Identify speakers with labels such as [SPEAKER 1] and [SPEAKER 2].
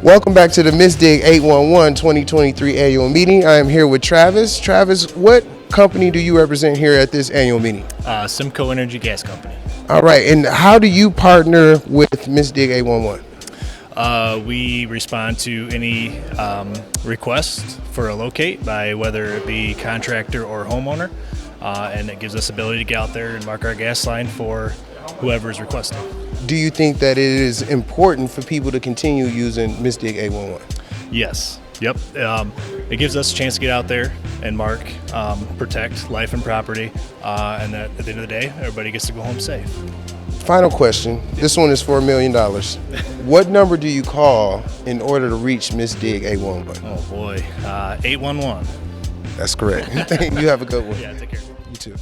[SPEAKER 1] Welcome back to the Miss Dig 811 2023 annual meeting. I am here with Travis. Travis, what company do you represent here at this annual meeting?
[SPEAKER 2] Simcoe Energy Gas Company.
[SPEAKER 1] All right, and how do you partner with Miss Dig 811?
[SPEAKER 2] We respond to any request for a locate by whether it be contractor or homeowner, and it gives us ability to get out there and mark our gas line for whoever is requesting.
[SPEAKER 1] Do you think that it is important for people to continue using Miss Dig 811?
[SPEAKER 2] Yes. Yep. It gives us a chance to get out there and mark, protect life and property, and that at the end of the day, everybody gets to go home safe.
[SPEAKER 1] Final question. This one is for $1 million. What number do you call in order to reach Miss Dig 811?
[SPEAKER 2] Oh boy, 811.
[SPEAKER 1] That's correct. You have a good one.
[SPEAKER 2] Yeah, take care.
[SPEAKER 1] You too.